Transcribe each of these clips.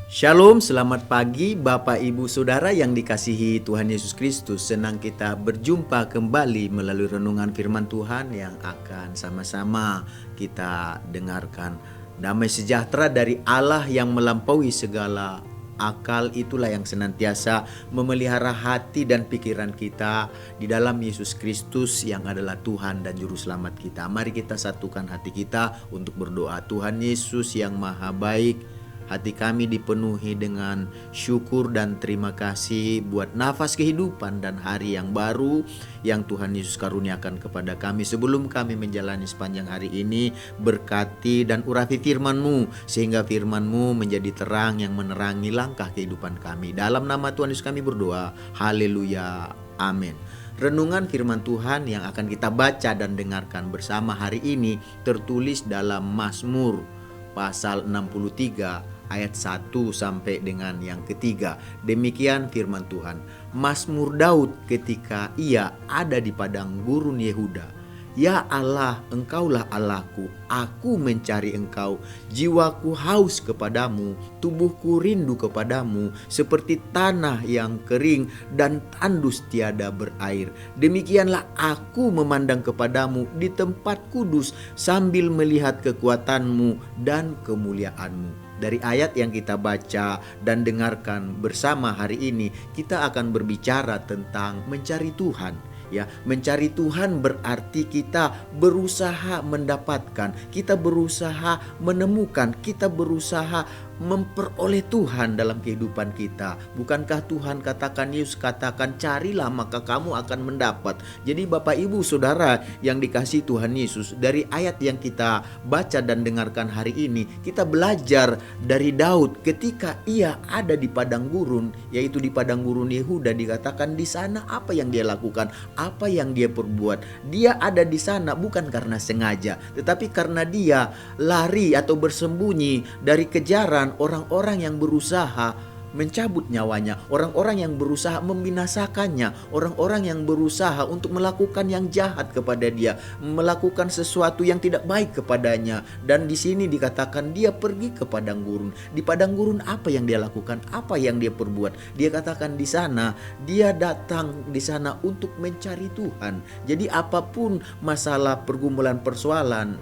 Shalom, selamat pagi Bapak Ibu Saudara yang dikasihi Tuhan Yesus Kristus. Senang kita berjumpa kembali melalui renungan firman Tuhan yang akan sama-sama kita dengarkan. Damai sejahtera dari Allah yang melampaui segala akal, itulah yang senantiasa memelihara hati dan pikiran kita di dalam Yesus Kristus yang adalah Tuhan dan Juru Selamat kita. Mari kita satukan hati kita untuk berdoa. Tuhan Yesus yang Maha Baik, hati kami dipenuhi dengan syukur dan terima kasih buat nafas kehidupan dan hari yang baru yang Tuhan Yesus karuniakan kepada kami. Sebelum kami menjalani sepanjang hari ini, berkati dan urapi firman-Mu, sehingga firman-Mu menjadi terang yang menerangi langkah kehidupan kami. Dalam nama Tuhan Yesus kami berdoa, haleluya, amin. Renungan firman Tuhan yang akan kita baca dan dengarkan bersama hari ini tertulis dalam Mazmur pasal 63 ayat 1 sampai dengan yang ketiga. Demikian firman Tuhan. Mazmur Daud ketika ia ada di padang gurun Yehuda. Ya Allah, Engkaulah Allahku, aku mencari Engkau. Jiwaku haus kepadamu, tubuhku rindu kepadamu, seperti tanah yang kering dan tandus tiada berair. Demikianlah aku memandang kepadamu di tempat kudus sambil melihat kekuatanmu dan kemuliaanmu. Dari ayat yang kita baca dan dengarkan bersama hari ini, kita akan berbicara tentang mencari Tuhan. Ya, mencari Tuhan berarti kita berusaha mendapatkan, kita berusaha menemukan, kita berusaha memperoleh Tuhan dalam kehidupan kita. Bukankah Tuhan katakan, Yesus katakan, carilah maka kamu akan mendapat. Jadi Bapak Ibu Saudara yang dikasihi Tuhan Yesus, dari ayat yang kita baca dan dengarkan hari ini, kita belajar dari Daud ketika ia ada di padang gurun, yaitu di padang gurun Yehuda. Dikatakan di sana apa yang dia lakukan, apa yang dia perbuat. Dia ada di sana bukan karena sengaja, tetapi karena dia lari atau bersembunyi dari kejaran orang-orang yang berusaha mencabut nyawanya, orang-orang yang berusaha membinasakannya, orang-orang yang berusaha untuk melakukan yang jahat kepada dia, melakukan sesuatu yang tidak baik kepadanya. Dan di sini dikatakan dia pergi ke padang gurun. Di padang gurun apa yang dia lakukan? Apa yang dia perbuat? Dia katakan di sana, dia datang di sana untuk mencari Tuhan. Jadi apapun masalah, pergumulan, persoalan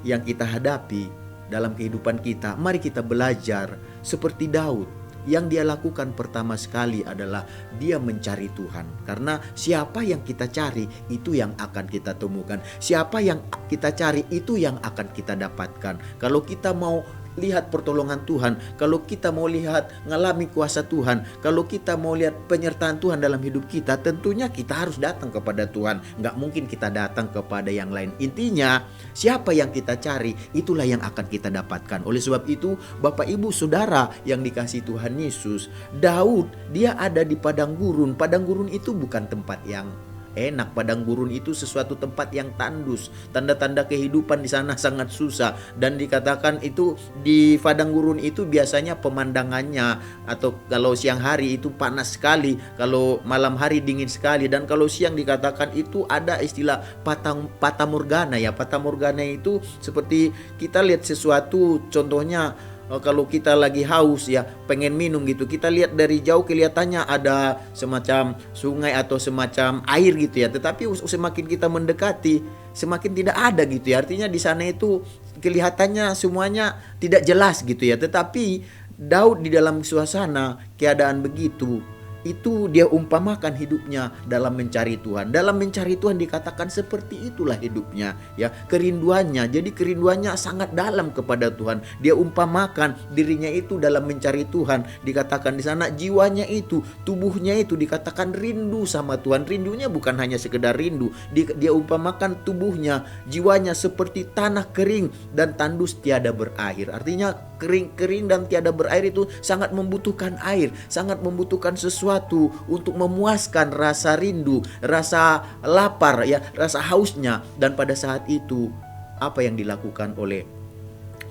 yang kita hadapi dalam kehidupan kita, mari kita belajar seperti Daud. Yang dia lakukan pertama sekali adalah dia mencari Tuhan. Karena siapa yang kita cari, itu yang akan kita temukan. Siapa yang kita cari, itu yang akan kita dapatkan. Kalau kita mau lihat pertolongan Tuhan, kalau kita mau lihat ngalami kuasa Tuhan, kalau kita mau lihat penyertaan Tuhan dalam hidup kita, tentunya kita harus datang kepada Tuhan. Nggak mungkin kita datang kepada yang lain. Intinya, siapa yang kita cari, itulah yang akan kita dapatkan. Oleh sebab itu, Bapak Ibu Saudara yang dikasihi Tuhan Yesus, Daud dia ada di padang gurun. Padang gurun itu bukan tempat yang enak. Padang gurun itu sesuatu tempat yang tandus. Tanda-tanda kehidupan di sana sangat susah. Dan dikatakan itu di padang gurun itu biasanya pemandangannya, atau kalau siang hari itu panas sekali, kalau malam hari dingin sekali, dan kalau siang dikatakan itu ada istilah fata morgana ya. Fata morgana itu seperti kita lihat sesuatu, contohnya kalau kita lagi haus ya, pengen minum gitu, kita lihat dari jauh kelihatannya ada semacam sungai atau semacam air gitu ya, tetapi semakin kita mendekati semakin tidak ada gitu ya. Artinya di sana itu kelihatannya semuanya tidak jelas gitu ya. Tetapi Daud di dalam suasana keadaan begitu, itu dia umpamakan hidupnya dalam mencari Tuhan. Dalam mencari Tuhan dikatakan seperti itulah hidupnya ya, kerinduannya. Jadi kerinduannya sangat dalam kepada Tuhan. Dia umpamakan dirinya itu dalam mencari Tuhan. Dikatakan di sana jiwanya itu, tubuhnya itu dikatakan rindu sama Tuhan. Rindunya bukan hanya sekedar rindu. Dia umpamakan tubuhnya, jiwanya seperti tanah kering dan tandus tiada berair. Artinya kering dan tiada berair itu sangat membutuhkan air, sangat membutuhkan sesuatu untuk memuaskan rasa rindu, rasa lapar ya, rasa hausnya. Dan pada saat itu apa yang dilakukan oleh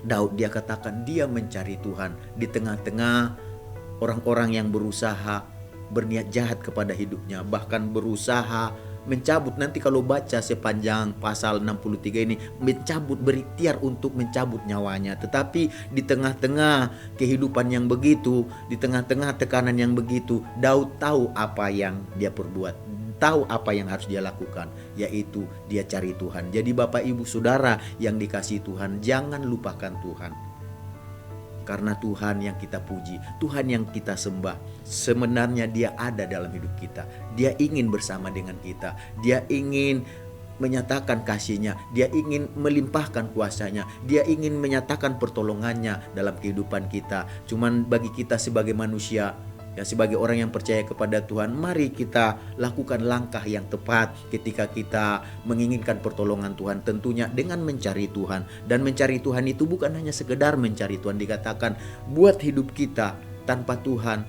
Daud? Dia katakan dia mencari Tuhan di tengah-tengah orang-orang yang berusaha berniat jahat kepada hidupnya, bahkan berusaha mencabut. Nanti kalau baca sepanjang pasal 63 ini, mencabut, berikhtiar untuk mencabut nyawanya. Tetapi di tengah-tengah kehidupan yang begitu, di tengah-tengah tekanan yang begitu, Daud tahu apa yang dia perbuat, tahu apa yang harus dia lakukan, yaitu dia cari Tuhan. Jadi Bapak Ibu Saudara yang dikasihi Tuhan, jangan lupakan Tuhan. Karena Tuhan yang kita puji, Tuhan yang kita sembah, sebenarnya Dia ada dalam hidup kita. Dia ingin bersama dengan kita. Dia ingin menyatakan kasih-Nya. Dia ingin melimpahkan kuasa-Nya. Dia ingin menyatakan pertolongannya dalam kehidupan kita. Cuman bagi kita sebagai manusia, ya, sebagai orang yang percaya kepada Tuhan, mari kita lakukan langkah yang tepat ketika kita menginginkan pertolongan Tuhan, tentunya dengan mencari Tuhan. Dan mencari Tuhan itu bukan hanya sekedar mencari Tuhan. Dikatakan buat hidup kita tanpa Tuhan,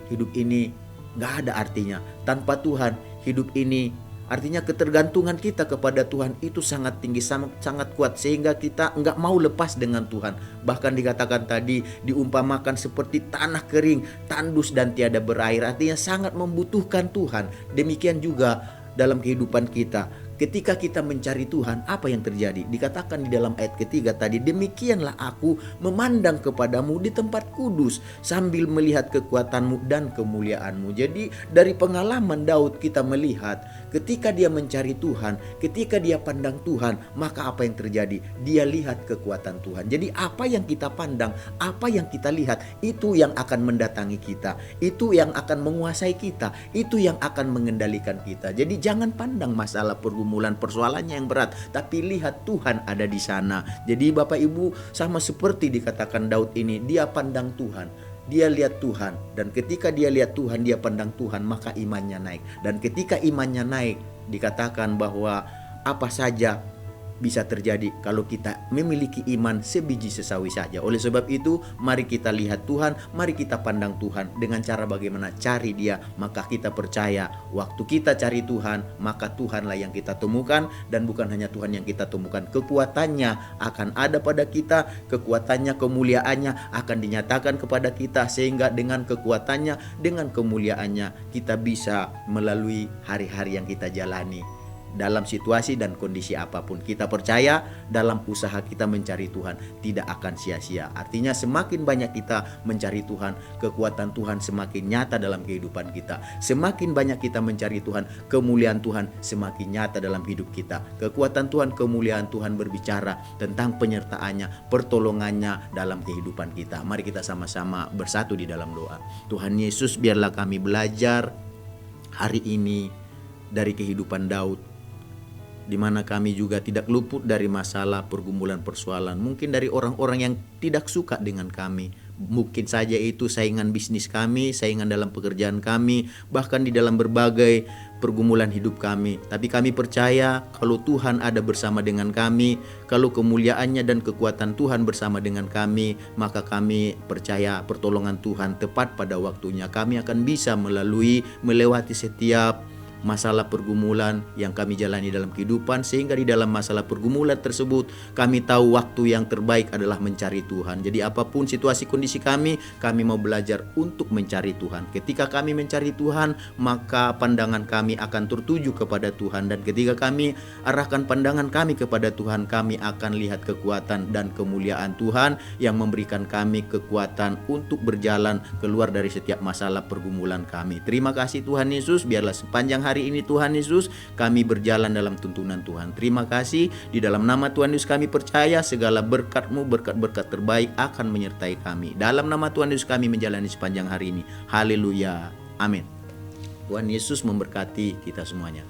hidup ini gak ada artinya. Tanpa Tuhan, hidup ini artinya ketergantungan kita kepada Tuhan itu sangat tinggi, sangat kuat, sehingga kita nggak mau lepas dengan Tuhan. Bahkan dikatakan tadi, diumpamakan seperti tanah kering, tandus dan tiada berair, artinya sangat membutuhkan Tuhan. Demikian juga dalam kehidupan kita. Ketika kita mencari Tuhan, apa yang terjadi? Dikatakan di dalam ayat ketiga tadi, demikianlah aku memandang kepadamu di tempat kudus sambil melihat kekuatanmu dan kemuliaanmu. Jadi dari pengalaman Daud kita melihat ketika dia mencari Tuhan, ketika dia pandang Tuhan, maka apa yang terjadi? Dia lihat kekuatan Tuhan. Jadi apa yang kita pandang, apa yang kita lihat, itu yang akan mendatangi kita, itu yang akan menguasai kita, itu yang akan mengendalikan kita. Jadi jangan pandang masalah persoalannya yang berat, tapi lihat Tuhan ada di sana. Jadi Bapak Ibu, sama seperti dikatakan Daud ini, dia pandang Tuhan, dia lihat Tuhan, dan ketika dia lihat Tuhan, dia pandang Tuhan, maka imannya naik. Dan ketika imannya naik, dikatakan bahwa apa saja bisa terjadi kalau kita memiliki iman sebiji sesawi saja. Oleh sebab itu, mari kita lihat Tuhan, mari kita pandang Tuhan dengan cara bagaimana cari Dia. Maka kita percaya waktu kita cari Tuhan, maka Tuhanlah yang kita temukan, dan bukan hanya Tuhan yang kita temukan, kekuatannya akan ada pada kita, kekuatannya, kemuliaannya akan dinyatakan kepada kita, sehingga dengan kekuatannya, dengan kemuliaannya kita bisa melalui hari-hari yang kita jalani dalam situasi dan kondisi apapun. Kita percaya dalam usaha kita mencari Tuhan tidak akan sia-sia. Artinya semakin banyak kita mencari Tuhan, kekuatan Tuhan semakin nyata dalam kehidupan kita. Semakin banyak kita mencari Tuhan, kemuliaan Tuhan semakin nyata dalam hidup kita. Kekuatan Tuhan, kemuliaan Tuhan berbicara tentang penyertaannya, pertolongannya dalam kehidupan kita. Mari kita sama-sama bersatu di dalam doa. Tuhan Yesus, biarlah kami belajar hari ini dari kehidupan Daud, di mana kami juga tidak luput dari masalah pergumulan persoalan. Mungkin dari orang-orang yang tidak suka dengan kami. Mungkin saja itu saingan bisnis kami, saingan dalam pekerjaan kami, bahkan di dalam berbagai pergumulan hidup kami. Tapi kami percaya kalau Tuhan ada bersama dengan kami, kalau kemuliaannya dan kekuatan Tuhan bersama dengan kami, maka kami percaya pertolongan Tuhan tepat pada waktunya. Kami akan bisa melewati setiap masalah pergumulan yang kami jalani dalam kehidupan, sehingga di dalam masalah pergumulan tersebut kami tahu waktu yang terbaik adalah mencari Tuhan. Jadi apapun situasi kondisi kami mau belajar untuk mencari Tuhan. Ketika kami mencari Tuhan, maka pandangan kami akan tertuju kepada Tuhan, dan ketika kami arahkan pandangan kami kepada Tuhan, kami akan lihat kekuatan dan kemuliaan Tuhan yang memberikan kami kekuatan untuk berjalan keluar dari setiap masalah pergumulan kami. Terima kasih Tuhan Yesus, biarlah sepanjang hari ini Tuhan Yesus kami berjalan dalam tuntunan Tuhan. Terima kasih, di dalam nama Tuhan Yesus kami percaya segala berkat-Mu, berkat-berkat terbaik akan menyertai kami. Dalam nama Tuhan Yesus kami menjalani sepanjang hari ini. Haleluya, amin. Tuhan Yesus memberkati kita semuanya.